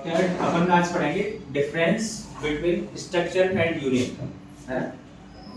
क्या अपन आज पढ़ेंगे difference between structure and union, है ना?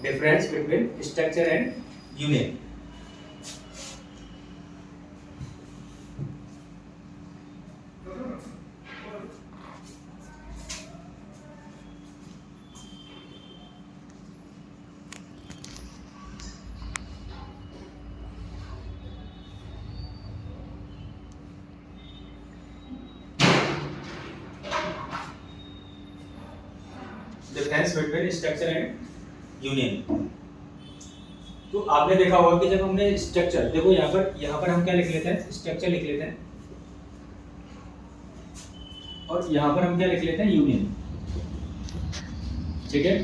Difference between structure and union. Difference between structure and union. तो आपने देखा होगा कि जब हमने स्ट्रक्चर, देखो यहाँ पर हम क्या लिख लेते हैं, स्ट्रक्चर लिख लेते हैं, और यहाँ पर हम क्या लिख लेते हैं, यूनियन। ठीक है,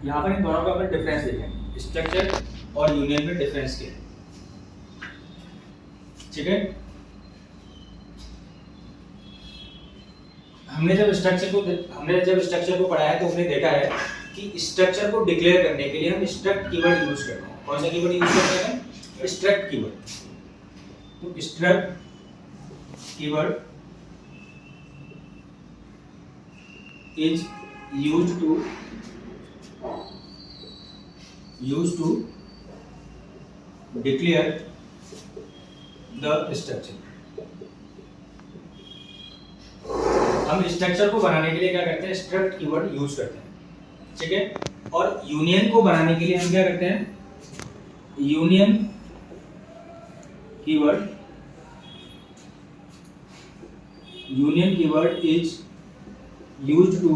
यहाँ पर इन दोनों का अपन डिफरेंस देखें, स्ट्रक्चर और यूनियन में डिफरेंस क्या है। ठीक है, हमने जब स्ट्रक्चर को पढ़ा है तो हमने देखा है कि स्ट्रक्चर को डिक्लेयर करने के लिए हम स्ट्रक्ट कीवर्ड यूज करते हैं। कौन सा कीवर्ड यूज करते हैं? Struct keyword. तो struct keyword is used to declare the structure. हम स्ट्रक्चर को बनाने के लिए क्या करते हैं, स्ट्रक्ट कीवर्ड यूज करते हैं। ठीक है, और यूनियन को बनाने के लिए हम क्या करते हैं, union keyword is used to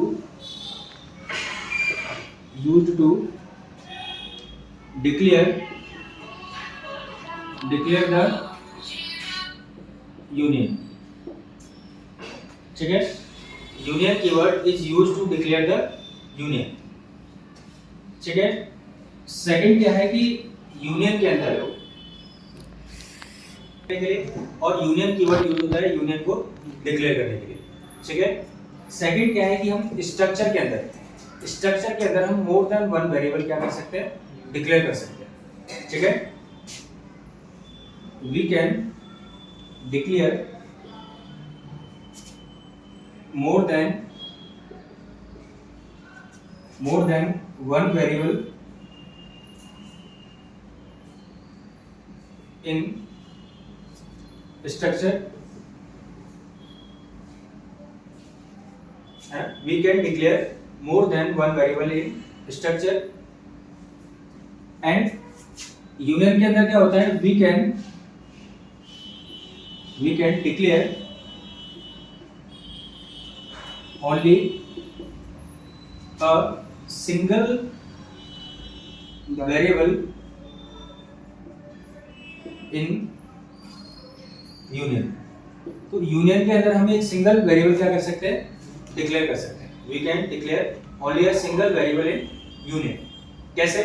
declare the union. ठीक है, union keyword is used to declare the union. ठीक है, सेकंड क्या है कि यूनियन के अंदर और यूनियन कीवर्ड यूज होता है यूनियन को डिक्लेयर करने के लिए। ठीक है, सेकंड क्या है कि हम स्ट्रक्चर के अंदर हम मोर देन वन वेरिएबल क्या कर सकते हैं, डिक्लेयर कर सकते हैं। ठीक है, we can declare more than one variable in structure, and we can declare more than one variable in structure, and union के अंदर क्या होता है, we can declare only a single variable in union। तो यूनियन के अंदर हम एक सिंगल वेरिएबल क्या कर सकते हैं, डिक्लेयर कर सकते हैं। We can declare only a single variable in union. कैसे?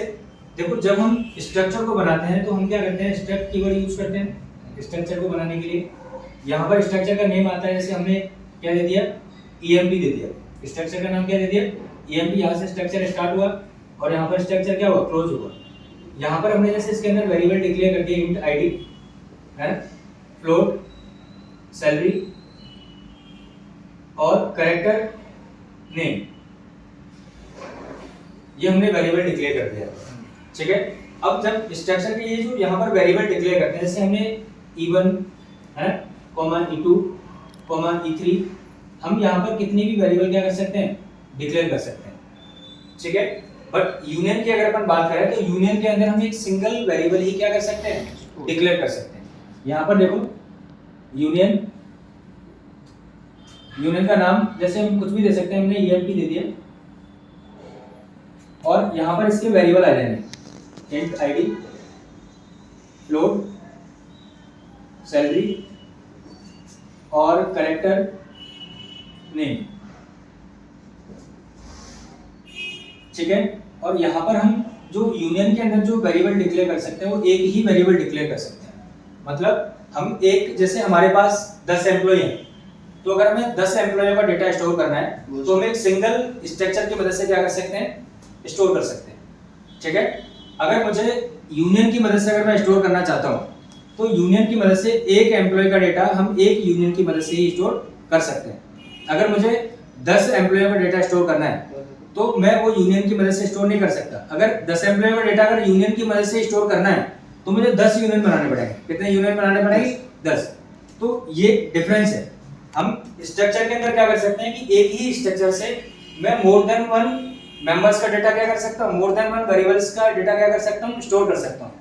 देखो, जब हम स्ट्रक्चर को बनाते हैं तो हम क्या करते हैं, स्ट्रक्ट कीवर्ड यूज करते हैं स्ट्रक्चर को बनाने के लिए। यहाँ पर स्ट्रक्चर का नेम आता है, जैसे हमने क्या दे दिया, EMP दे दिया। स्ट्रक्चर का नाम क्या दे दिया, EMP। यहाँ से स्ट्रक्चर स्टार्ट हुआ और यहाँ पर स्ट्रक्चर क्या हुआ, क्लोज हुआ। यहाँ पर हमने जैसे इसके अंदर वेरिएबल डिक्लेयर कर दिया, इंट ID, है ना, फ्लोट, सैलरी और कैरेक्टर नेम, ये हमने वेरिएबल डिक्लेयर कर दिया। ठीक है, अब जब स्ट्रक्चर के ये जो यहाँ पर वेरिएबल डिक्लेयर करते हैं, जैसे हमने E1 है कॉमा E2 कॉमा E3, हम यहाँ पर कितनी भी वेरिएबल क्या कर सकते हैं, डिक्लेयर कर सकते हैं। ठीक है, बट यूनियन की अगर अपन बात करें तो यूनियन के अंदर हम एक सिंगल वेरिएबल ही क्या कर सकते हैं, डिक्लेयर कर सकते हैं। यहाँ पर देखो, यूनियन का नाम जैसे हम कुछ भी दे सकते हैं, हमने EMP दे दिया और यहाँ पर इसके वेरिएबल आ जाएंगे, इंट ID, फ्लोट, सैलरी और कैरेक्टर नेम। ठीक है, और यहाँ पर हम जो यूनियन के अंदर जो वेरिएबल डिक्लेयर कर सकते हैं वो एक ही वेरिएबल डिक्लेयर कर सकते हैं। मतलब हम एक, जैसे हमारे पास 10 एम्प्लॉय हैं, तो अगर हमें 10 एम्प्लॉयों का डेटा स्टोर करना है तो हम एक सिंगल स्ट्रक्चर की मदद से क्या कर सकते हैं, स्टोर कर सकते हैं। ठीक है, अगर मुझे यूनियन की मदद से अगर मैं स्टोर करना चाहता हूँ तो यूनियन की मदद से एक एम्प्लॉय का डेटा हम एक यूनियन की मदद से ही स्टोर कर सकते हैं। अगर मुझे 10 एम्प्लॉय का डेटा स्टोर करना है तो मैं वो यूनियन की मदद से स्टोर नहीं कर सकता। अगर 10 एम्प्लॉय का डेटा अगर यूनियन की मदद से स्टोर करना है तो मुझे 10 यूनियन बनाने पड़ेंगे। कितने यूनियन बनाने पड़ेंगे? 10। तो ये डिफरेंस है। हम स्ट्रक्चर के अंदर क्या कर सकते हैं कि एक ही स्ट्रक्चर से मैं मोर देन वन मेंबर्स का डेटा क्या कर सकता हूँ, मोर देन वन वेरिएबल्स का डेटा क्या कर सकता हूँ, स्टोर कर सकता हूँ।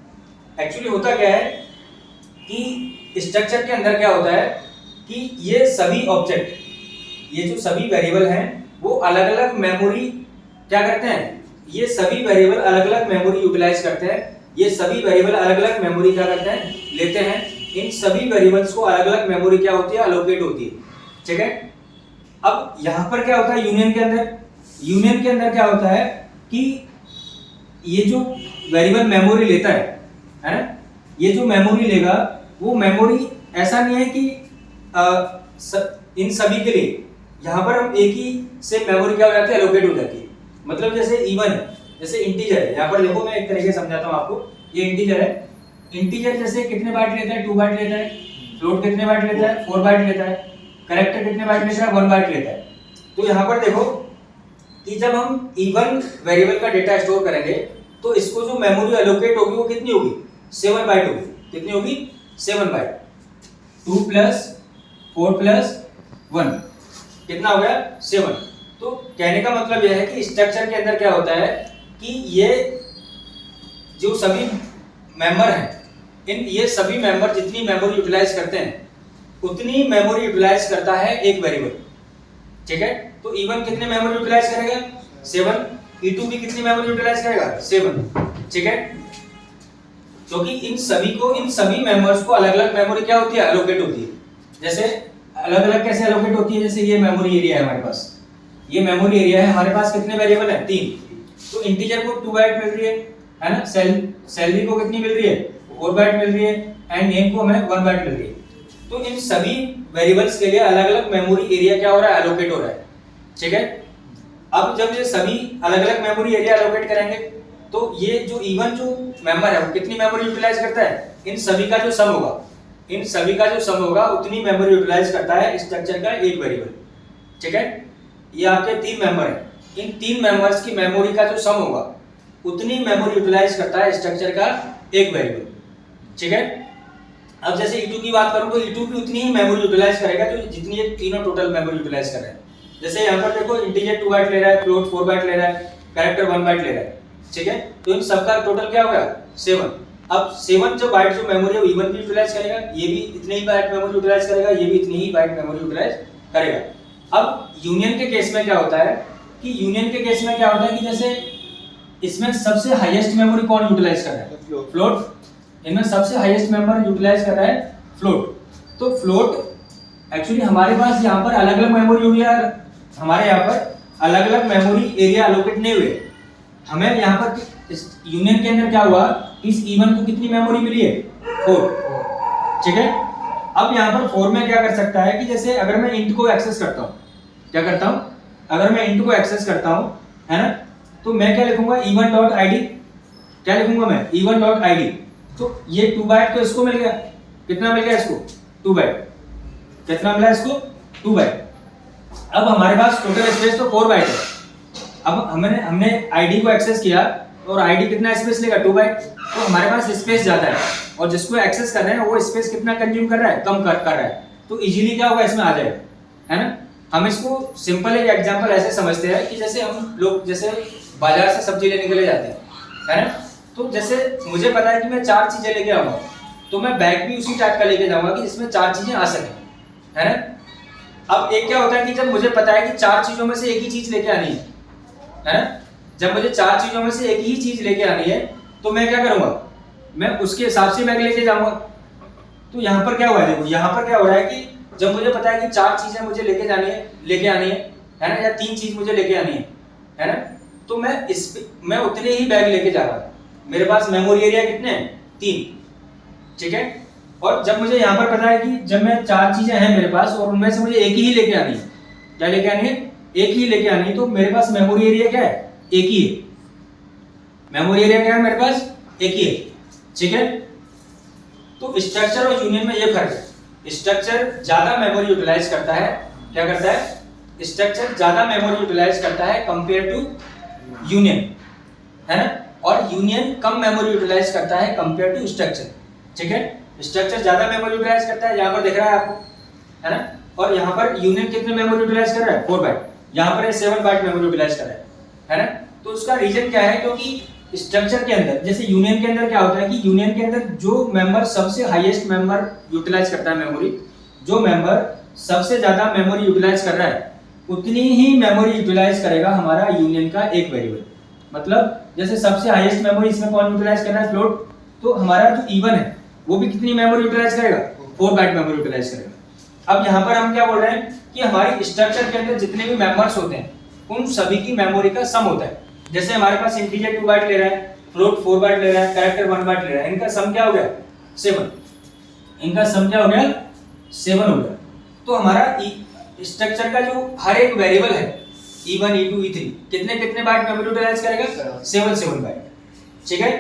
एक्चुअली होता क्या है कि स्ट्रक्चर के अंदर क्या होता है कि ये सभी ऑब्जेक्ट, ये जो सभी वेरिएबल हैं वो अलग अलग मेमोरी क्या करते हैं, ये सभी वेरिएबल अलग अलग मेमोरी यूटिलाइज करते हैं। ये सभी वेरिएबल अलग अलग मेमोरी क्या करते हैं, लेते हैं। इन सभी वेरिएबल्स को अलग अलग मेमोरी क्या होती है, अलोकेट होती है। ठीक है। अब यहाँ पर क्या होता है यूनियन के अंदर, यूनियन के अंदर क्या होता है कि ये जो वेरिएबल मेमोरी लेता है ना, ये जो मेमोरी लेगा वो मेमोरी ऐसा नहीं है कि इन सभी के लिए यहाँ पर हम एक ही से मेमोरी क्या हो जाती है, एलोकेट हो जाती है। मतलब जैसे इवन है, जैसे इंटीजर है। यहाँ पर देखो मैं एक तरीके से समझाता हूँ आपको। ये इंटीजर है, इंटीजर जैसे कितने बाइट लेता है, 2 बाइट लेता है। फ्लोट कितने बाइट लेता है, 4 बाइट लेता है। कैरेक्टर कितने बाइट लेता है, 1 बाइट लेता है। तो यहाँ पर देखो कि जब हम इवन वेरिएबल का डेटा स्टोर करेंगे तो इसको जो मेमोरी एलोकेट होगी वो कितनी होगी, 7 बाइट होगी। कितनी होगी, 7 बाइट। 2 + 4 + 1 कितना हो गया, 7। तो कहने का मतलब यह है कि स्ट्रक्चर के अंदर क्या होता है कि ये जो सभी मेंबर हैं, इन ये सभी मेंबर जितनी मेमोरी यूटिलाइज करते हैं उतनी मेमोरी यूटिलाइज करता है एक वेरिएबल। ठीक है। तो E1 कितने मेमोरी यूटिलाइज करेगा, 7। E2 भी कितनी मेमोरी यूटिलाइज करेगा, 7। ठीक है। क्योंकि इन सभी मेंबर्स को अलग अलग मेमोरी क्या होती है, एलोकेट होती है। जैसे अलग अलग कैसे एलोकेट होती है, जैसे ये मेमोरी एरिया है हमारे पास, ये मेमोरी एरिया है हमारे पास। कितने वेरिएबल है, 3। तो इंटीजर को 2 बाइट मिल रही है ना। सैलरी को कितनी मिल रही है, 4 बाइट मिल रही है। एंड नेम को हमें 1 बाइट मिल रही है। तो इन सभी वेरिएबल्स के लिए अलग अलग मेमोरी एरिया क्या हो रहा है, एलोकेट हो रहा है। ठीक है। अब जब ये सभी अलग अलग मेमोरी एरिया एलोकेट करेंगे तो ये जो इवन जो मेंबर है वो कितनी मेमोरी यूटिलाइज करता है, इन सभी का जो सम होगा, इन सभी का जो सम होगा उतनी मेमोरी यूटिलाइज करता है स्ट्रक्चर का एक वेरिएबल। ठीक है। ये आपके 3 मेंबर हैं, इन 3 मेंबर्स की मेमोरी का जो सम होगा उतनी मेमोरी यूटिलाइज करता है स्ट्रक्चर का एक वेरिएबल। ठीक है। अब जैसे E2 की बात करूं तो E2 भी उतनी ही मेमोरी यूटिलाइज करेगा जो जितनी ये तीनों टोटल मेमोरी यूटिलाइज कर रहे हैं। जैसे यहाँ पर देखो इंटीजर 2 बाइट ले रहा है, फ्लोट 4 बाइट ले रहा है, कैरेक्टर 1 बाइट ले रहा है। ठीक है। तो इन सबका टोटल क्या होगा, 7। अब 7 जो बाइट जो मेमोरी है वो E1 भी यूटिलाइज करेगा, ये भी इतने ही बाइट मेमोरी यूटिलाइज करेगा, ये भी इतनी ही बाइट मेमोरी यूटिलाइज करेगा। अब यूनियन के केस में क्या होता है कि यूनियन के केस में क्या होता है कि जैसे इसमें सबसे हाईएस्ट मेमोरी कौन यूटिलाइज कर रहा है, फ्लोट। इनमें सबसे हाईएस्ट मेंबर यूटिलाइज कर रहा है फ्लोट। तो फ्लोट एक्चुअली हमारे पास यहाँ पर अलग अलग मेमोरी एरिया, हमारे यहाँ पर अलग अलग मेमोरी एरिया एलोकेट नहीं हुए। हमें यहाँ पर इस यूनियन के अंदर क्या हुआ कि इस E1 को कितनी मेमोरी मिली है, 4। ठीक है। अब यहाँ पर 4 में क्या कर सकता है कि जैसे अगर मैं इंट को एक्सेस करता हूँ, क्या करता हूँ, अगर मैं इंट को एक्सेस करता हूँ है ना, तो मैं क्या लिखूंगा, E1.id। क्या लिखूंगा मैं, E1.id। तो ये 2 बाइट तो इसको मिल गया, कितना मिल गया इसको, 2 बाइट। कितना मिला इसको, 2 बाइट। अब हमारे पास टोटल स्पेस तो 4 बाइट है। अब हमने आईडी को एक्सेस किया और आईडी कितना स्पेस लेगा, 2 बाइट। तो हमारे पास स्पेस ज्यादा है और जिसको एक्सेस कर रहे हैं वो स्पेस कितना कंज्यूम कर रहा है, कम कर रहा है। तो इजीली क्या होगा, इसमें आ जाएगा, है ना। हम इसको सिंपल एक एग्जांपल ऐसे समझते हैं कि जैसे हम लोग जैसे बाजार से सब्जी लेने के लिए जाते हैं, है ना। तो जैसे मुझे पता है कि मैं 4 चीजें लेके आऊंगा, तो मैं बैग भी उसी टाइप का लेके जाऊंगा कि जिसमें 4 चीजें आ सके, है ना। अब एक क्या होता है कि जब मुझे पता है कि 4 चीजों में से एक ही चीज लेके आनी है ना, जब मुझे 4 चीजों में से एक ही चीज लेके आनी है तो मैं क्या करूंगा, मैं उसके हिसाब से बैग लेके जाऊंगा। तो यहाँ पर क्या हुआ है, देखो यहाँ पर क्या हो रहा है कि जब मुझे पता है कि 4 चीजें मुझे लेके आनी है ना, या 3 चीज मुझे लेके आनी है ना, तो मैं उतने ही बैग लेके जा रहा हूँ। मेरे पास मेमोरी एरिया कितने हैं, 3। ठीक है। और जब मुझे यहाँ पर पता है कि जब मैं 4 चीजें हैं मेरे पास और उनमें से मुझे एक ही लेके आनी है, क्या लेके आनी है, एक ही लेके आनी है, तो मेरे पास मेमोरी एरिया क्या है, एक ही है। मेमोरी एरिया क्या है मेरे पास, एक ही है। ठीक है। तो स्ट्रक्चर और यूनियन में ये फर्क है, स्ट्रक्चर ज्यादा मेमोरी यूटिलाइज करता है, क्या करता है, स्ट्रक्चर ज्यादा मेमोरी यूटिलाइज करता है कंपेयर टू यूनियन, है ना, और यूनियन कम मेमोरी यूटिलाइज करता है कंपेयर टू स्ट्रक्चर। ठीक है, स्ट्रक्चर ज्यादा मेमोरी यूटिलाइज करता है, यहाँ पर दिख रहा है आपको, है ना, और यहाँ पर यूनियन कितने मेमोरी यूटिलाइज कर रहा है 4 बाइट, यहाँ पर 7 बाइट मेमोरी यूटिलाइज कर रहा है ना। तो उसका रीजन क्या है, क्योंकि स्ट्रक्चर के अंदर जैसे यूनियन के अंदर क्या होता है कि यूनियन के अंदर जो मेंबर सबसे हाईएस्ट मेंबर यूटिलाइज करता है मेमोरी, जो मेंबर सबसे ज्यादा मेमोरी यूटिलाइज कर रहा है उतनी ही मेमोरी यूटिलाइज करेगा हमारा यूनियन का एक वेरिएबल। मतलब जैसे सबसे हाईएस्ट मेमोरी इसमें कौन यूटिलाइज कर रहा है, फ्लोट, तो हमारा जो इवन है वो भी कितनी मेमोरी यूटिलाइज करेगा, 4 बाइट मेमोरी यूटिलाइज करेगा। अब यहाँ पर हम क्या बोल रहे हैं कि हमारी स्ट्रक्चर के अंदर जितने भी मेंबर्स होते हैं उन सभी की मेमोरी का सम होता है। जैसे हमारे पास इंटीजर 2 बाइट ले रहा है, फ्लोट 4 बाइट ले रहा है, कैरेक्टर 1 बाइट ले रहा है, इनका सम क्या हो गया 7, इनका सम क्या हो गया 7 हो गया। तो हमारा स्ट्रक्चर का जो हर एक वेरिएबल है E1 E2 E3 कितने कितने बाइट मेमोरी यूटिलाइज करेगा 7 बाइट। ठीक है,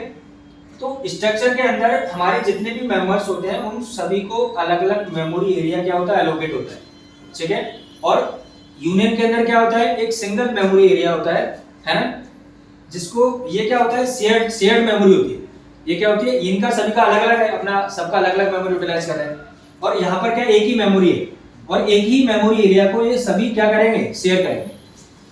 तो स्ट्रक्चर के अंदर हमारे जितने भी मेंबर्स होते हैं उन सभी को अलग अलग मेमोरी एरिया क्या होता है एलोकेट होता है। ठीक है, और यूनियन के अंदर क्या होता है एक सिंगल मेमोरी एरिया होता है ना, जिसको ये क्या होता है शेयर्ड मेमोरी होती है। ये क्या होती है, इनका सभी का अलग अलग है, अपना सबका अलग अलग मेमोरी यूटिलाइज कर रहे हैं, और यहाँ पर क्या एक ही मेमोरी है और एक ही मेमोरी एरिया को ये सभी क्या करेंगे शेयर करेंगे।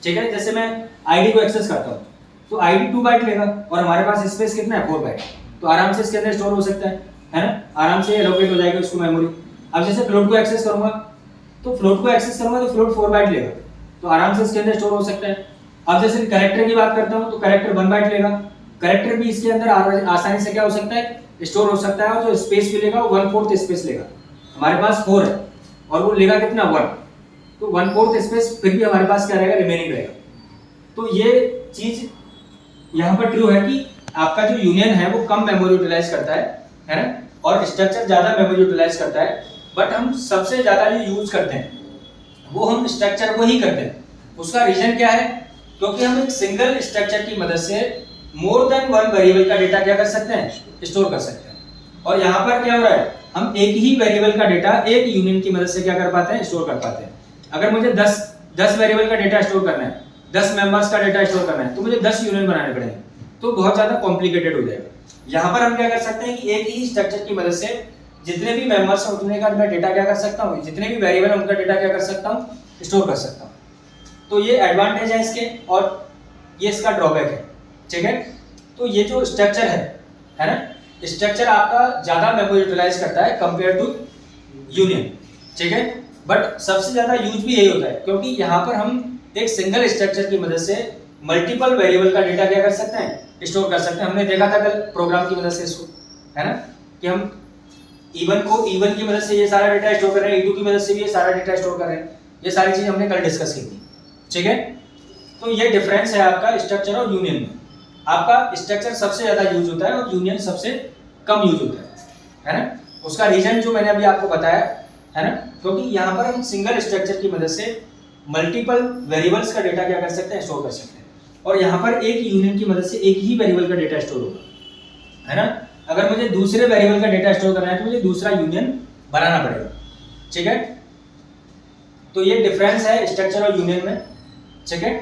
ठीक है, जैसे मैं आईडी को एक्सेस करता हूँ तो आईडी 2 बाइट लेगा और हमारे पास स्पेस कितना है 4 बाइट, तो आराम से इसके अंदर स्टोर हो सकता है ना, आराम से एलोकेट हो जाएगा उसको मेमोरी। अब जैसे फ्लोट को एक्सेस करूंगा तो फ्लोट 4 बाइट लेगा, तो आराम से इसके अंदर स्टोर हो सकता है। अब जैसे कैरेक्टर की बात करता हूँ तो कैरेक्टर 1 बाइट लेगा, कैरेक्टर भी इसके अंदर आसानी से क्या हो सकता है स्टोर हो सकता है, और जो स्पेस भी लेगा वो 1/4 स्पेस लेगा। हमारे पास 4 है और वो लेगा कितना 1, तो 1/4 स्पेस फिर भी हमारे पास क्या रहेगा रिमेनिंग रहेगा। तो ये चीज यहाँ पर ट्रू है कि आपका जो यूनियन है वो कम मेमोरी यूटिलाइज करता है ना, और स्ट्रक्चर ज्यादा मेमोरी यूटिलाइज करता है। बट हम सबसे ज्यादा जो यूज करते हैं वो हम स्ट्रक्चर को ही करते हैं। उसका रीजन क्या है, क्योंकि हम एक सिंगल स्ट्रक्चर की मदद से मोर देन 1 वेरिएबल का डेटा क्या कर सकते हैं स्टोर कर सकते हैं। और यहाँ पर क्या हो रहा है, हम एक ही वेरिएबल का डेटा एक यूनियन की मदद से क्या कर पाते हैं स्टोर कर पाते हैं। अगर मुझे 10 वेरिएबल का डेटा स्टोर करना है, 10 मेंबर्स का डेटा स्टोर करना है, तो मुझे 10 यूनियन बनाने पड़ेंगे, तो बहुत ज्यादा कॉम्प्लिकेटेड हो जाएगा। यहाँ पर हम क्या कर सकते हैं कि एक ही स्ट्रक्चर की मदद से जितने भी मेंबर्स हैं उतने का मैं डेटा क्या कर सकता हूँ, जितने भी वेरिएबल है उनका डेटा क्या कर सकता हूँ स्टोर कर सकता हूँ। तो ये एडवांटेज है इसके और ये इसका ड्रॉबैक है। ठीक है, तो ये जो स्ट्रक्चर है ना, स्ट्रक्चर आपका ज्यादा मेमोरी यूटिलाइज करता है कंपेयर टू यूनियन। ठीक है, बट सबसे ज्यादा यूज भी यही होता है क्योंकि यहाँ पर हम एक सिंगल स्ट्रक्चर की मदद से मल्टीपल वेरिएबल का डेटा क्या कर सकते हैं स्टोर कर सकते हैं। हमने देखा था कल प्रोग्राम की मदद से इसको, है ना, कि हम E1 की मदद से ये सारा डेटा स्टोर कर रहे हैं, E2 की मदद से भी ये सारा डेटा स्टोर कर रहे हैं। ये सारी चीज हमने कल डिस्कस की थी। ठीक है, तो ये डिफरेंस है आपका स्ट्रक्चर और यूनियन में। आपका स्ट्रक्चर सबसे ज्यादा यूज होता है और यूनियन सबसे कम यूज होता है ना। उसका रीजन जो मैंने अभी आपको बताया है ना, क्योंकि यहाँ पर हम सिंगल स्ट्रक्चर की मदद से मल्टीपल वेरिएबल्स का डेटा क्या कर सकते हैं स्टोर कर सकते हैं, और यहाँ पर एक यूनियन की मदद से एक ही वेरिएबल का डेटा स्टोर होगा, है ना। अगर मुझे दूसरे वेरिएबल का डेटा स्टोर करना है तो मुझे दूसरा यूनियन बनाना पड़ेगा। ठीक है, तो ये डिफरेंस है स्ट्रक्चर और यूनियन में। ठीक है,